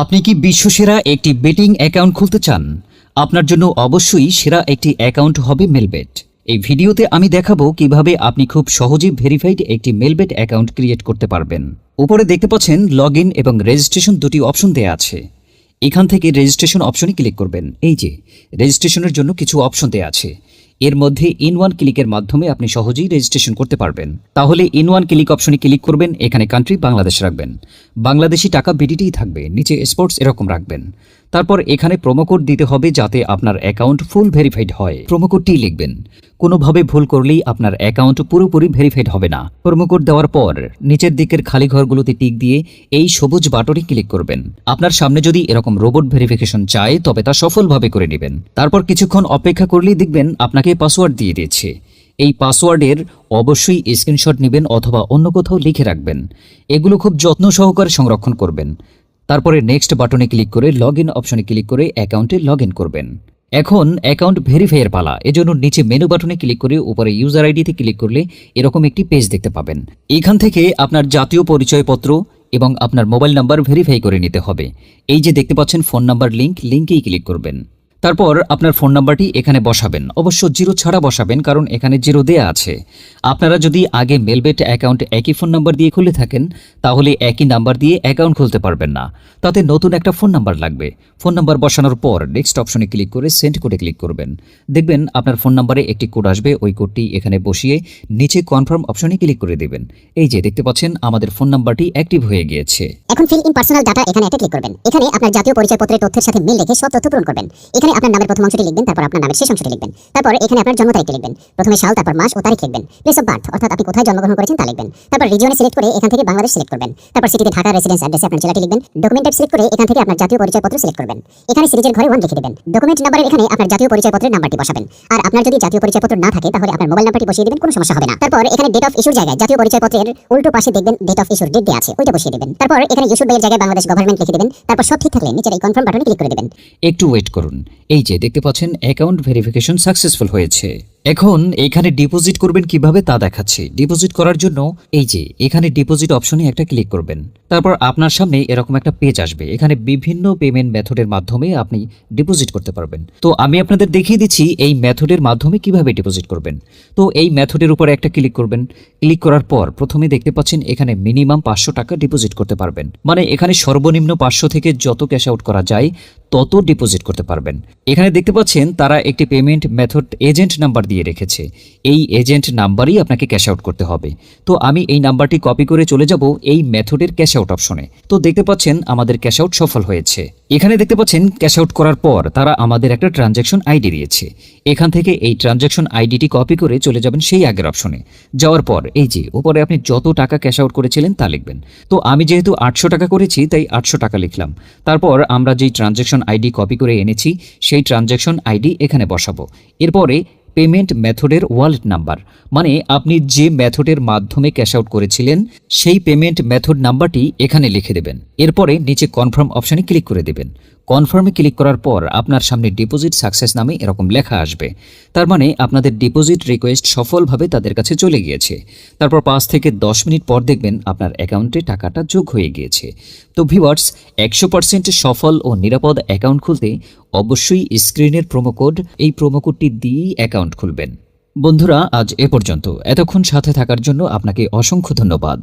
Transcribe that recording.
আপনি কি বিশ্বসেরা একটি বেটিং অ্যাকাউন্ট খুলতে চান? আপনার জন্য অবশ্যই সেরা একটি অ্যাকাউন্ট হবে মেলবেট। এই ভিডিওতে আমি দেখাবো কিভাবে আপনি খুব সহজেই ভেরিফাইড একটি মেলবেট অ্যাকাউন্ট ক্রিয়েট করতে পারবেন। উপরে দেখতে পাচ্ছেন লগইন এবং রেজিস্ট্রেশন দুটি অপশন দেয়া আছে। এখান থেকে রেজিস্ট্রেশন অপশনে ক্লিক করবেন। এই যে রেজিস্ট্রেশনের জন্য কিছু অপশন দেয়া আছে, এর মধ্যে ইন ওয়ান ক্লিকের মাধ্যমে আপনি সহজেই রেজিস্ট্রেশন করতে পারবেন। তাহলে ইন ওয়ান ক্লিক অপশনে ক্লিক করবেন, এখানে কান্ট্রি বাংলাদেশ রাখবেন, বাংলাদেশি টাকা বিডিটিই থাকবে, নিচে স্পোর্টস এরকম রাখবেন। তারপর এখানে প্রোমো কোড দিতে হবে যাতে আপনার অ্যাকাউন্ট ফুল ভেরিফাইড হয়। প্রোমো কোডটি লিখবেন, কোনোভাবে ভুল করলেই আপনার অ্যাকাউন্ট পুরোপুরি ভেরিফাইড হবে না। প্রোমো কোড দেওয়ার পর নিচের দিকের খালি ঘরগুলোতে টিক দিয়ে এই সবুজ বাটনে ক্লিক করবেন। আপনার সামনে যদি এরকম রোবট ভেরিফিকেশন চায় তবে তা সফলভাবে করে নেবেন। তারপর কিছুক্ষণ অপেক্ষা করলেই দেখবেন আপনাকে পাসওয়ার্ড দিয়ে দিয়েছে। এই পাসওয়ার্ডের অবশ্যই স্ক্রিনশট নেবেন অথবা অন্য কোথাও লিখে রাখবেন। এগুলো খুব যত্ন সহকারে সংরক্ষণ করবেন। তারপরে নেক্সট বাটনে ক্লিক করে লগইন অপশনে ক্লিক করে অ্যাকাউন্টে লগইন করবেন। এখন অ্যাকাউন্ট ভেরিফাইয়ের পালা। এজন্য নিচে মেনু বাটনে ক্লিক করে উপরে ইউজার আইডিতে ক্লিক করলে এরকম একটি পেজ দেখতে পাবেন। এখান থেকে আপনার জাতীয় পরিচয়পত্র এবং আপনার মোবাইল নাম্বার ভেরিফাই করে নিতে হবে। এই যে দেখতে পাচ্ছেন ফোন নাম্বার লিঙ্কেই ক্লিক করবেন। তারপর আপনার ফোন নাম্বারটি এখানে বসাবেন, অবশ্য জিরো ছাড়া বসাবেন কারণ এখানে জিরো দেয়া আছে। আপনারা যদি আগে মেলবেট অ্যাকাউন্ট একই ফোন নাম্বার দিয়ে খুলে থাকেন তাহলে একই নাম্বার দিয়ে অ্যাকাউন্ট খুলতে পারবেন না, তাতে নতুন একটা ফোন নাম্বার লাগবে। ফোন নাম্বার বসানোর পর নেক্সট অপশনে ক্লিক করে সেন্ড কোডে ক্লিক করবেন। দেখবেন আপনার ফোন নাম্বারে একটি কোড আসবে, ওই কোডটি এখানে বসিয়ে নিচে কনফার্ম অপশনে ক্লিক করে দেবেন। এই যে দেখতে পাচ্ছেন আমাদের ফোন নাম্বারটি অ্যাক্টিভ হয়ে গিয়েছে। এখন ফিল ইন পার্সোনাল ডাটা এখানে একটা ক্লিক করবেন। এখানে আপনার জাতীয় পরিচয়পত্রের তথ্যের সাথে মিল রেখে সব তথ্য পূরণ করবেন। এখানে আপনার নামের প্রথম অংশটি লিখবেন, তারপর আপনার নামের শেষ অংশটি লিখবেন, তারপর এখানে আপনার জন্ম তারিখটি লিখবেন। প্রথমে সাল, তারপর মাস ও তারিখ লিখবেন। প্লেস অফ বার্থ অর্থাৎ আপনি কোথায় জন্মগ্রহণ করেছেন তা লিখবেন। তারপর রিজিয়নে সিলেক্ট করে এখান থেকে বাংলাদেশ সিলেক্ট করবেন। তারপর সিটিতে ঢাকা, রেসিডেন্স অ্যাড্রেসে আপনার জেলাটি লিখবেন। ডকুমেন্ট টাইপ সিলেক্ট করে এখান থেকে আপনার জাতীয় পরিচয়পত্র সিলেক্ট করবেন। এখানে সিরিজের ঘরে 1 লিখে দেবেন। ডকুমেন্ট নাম্বারের এখানে আপনার জাতীয় পরিচয়পত্রের নাম্বারটি বসাবেন। আর আপনার যদি জাতীয় পরিচয়পত্র না থাকে তাহলে আপনার মোবাইল নাম্বারটি বসিয়ে দিবেন, কোনো সমস্যা হবে না। তারপর এখানে ডেট অফ ইস্যুর জায়গায় জাতীয় পরিচয়পত্রের উল্টো পাশে দেখবেন ডেট অফ ইস্যুর ডেট দেয়া আছে, ওইটা বসিয়ে দিবেন। তারপর এখানে ইস্যুড বাই এর জায়গায় বাংলাদেশ গভর্নমেন্ট লিখে দিবেন। তারপর সব ঠিক থাকলে নিচের এই কনফার্ম বাটনে ক্লিক করে দিবেন। একটু ওয়েট করুন। এই যে দেখতে পাচ্ছেন অ্যাকাউন্ট ভেরিফিকেশন সাকসেসফুল হয়েছে। এখন এখানে ডিপোজিট করবেন কিভাবে তা দেখাচ্ছি। ডিপোজিট করার জন্য এই যে এখানে ডিপোজিট অপশনে একটা ক্লিক করবেন। তারপর আপনার সামনে এরকম একটা পেজ আসবে, এখানে বিভিন্ন পেমেন্ট মেথডের মাধ্যমে আপনি ডিপোজিট করতে পারবেন। তো আমি আপনাদের দেখিয়ে দিচ্ছি এই মেথডের মাধ্যমে কিভাবে ডিপোজিট করবেন। তো এই মেথডের উপরে একটা ক্লিক করবেন। ক্লিক করার পর প্রথমে দেখতে পাচ্ছেন এখানে মিনিমাম 500 টাকা ডিপোজিট করতে পারবেন, মানে এখানে সর্বনিম্ন 500 থেকে যত ক্যাশ আউট করা যায় তত ডিপোজিট করতে পারবেন। এখানে দেখতে পাচ্ছেন তারা একটি পেমেন্ট মেথড এজেন্ট নাম্বার দিয়ে রেখেছে, এই এজেন্ট নাম্বারই আপনাকে ক্যাশ আউট করতে হবে। তো আমি এই নাম্বারটি কপি করে চলে যাব এই মেথডের ক্যাশ আউট অপশনে। তো দেখতে পাচ্ছেন আমাদের ক্যাশ আউট সফল হয়েছে। এখানে দেখতে পাচ্ছেন ক্যাশ আউট করার পর তারা আমাদের একটা ট্রানজ্যাকশন আইডি দিয়েছে। এখান থেকে এই ট্রানজ্যাকশন আইডিটি কপি করে চলে যাবেন সেই আগের অপশনে। যাওয়ার পর এই যে উপরে আপনি যত টাকা ক্যাশ আউট করেছিলেন তা লিখবেন। তো আমি যেহেতু 800 টাকা করেছি তাই 800 টাকা লিখলাম। তারপর আমরা যেই ট্রানজ্যাকশন আইডি কপি করে এনেছি সেই ট্রানজ্যাকশন আইডি এখানে বসাবো। এরপরে পেমেন্ট মেথডের ওয়ালেট নাম্বার, মানে আপনি যে মেথডের মাধ্যমে ক্যাশ আউট করেছিলেন সেই পেমেন্ট মেথড নাম্বারটি এখানে লিখে দেবেন। এরপরে নিচে কনফার্ম অপশনে ক্লিক করে দেবেন। কনফার্মে ক্লিক করার পর আপনার সামনে ডিপোজিট সাকসেস নামে এরকম লেখা আসবে, তার মানে আপনাদের ডিপোজিট রিকোয়েস্ট সফলভাবে তাদের কাছে চলে গিয়েছে। তারপর 5 থেকে 10 মিনিট পর দেখবেন আপনার অ্যাকাউন্টে টাকাটা যোগ হয়ে গিয়েছে। তো ভিউয়ার্স, 100% সফল ও নিরাপদ অ্যাকাউন্ট খুলতে অবশ্যই স্ক্রিনের প্রোমো কোড, এই প্রোমো কোডটি দিয়েই অ্যাকাউন্ট খুলবেন। বন্ধুরা, আজ এ পর্যন্ত। এতক্ষণ সাথে থাকার জন্য আপনাকে অসংখ্য ধন্যবাদ।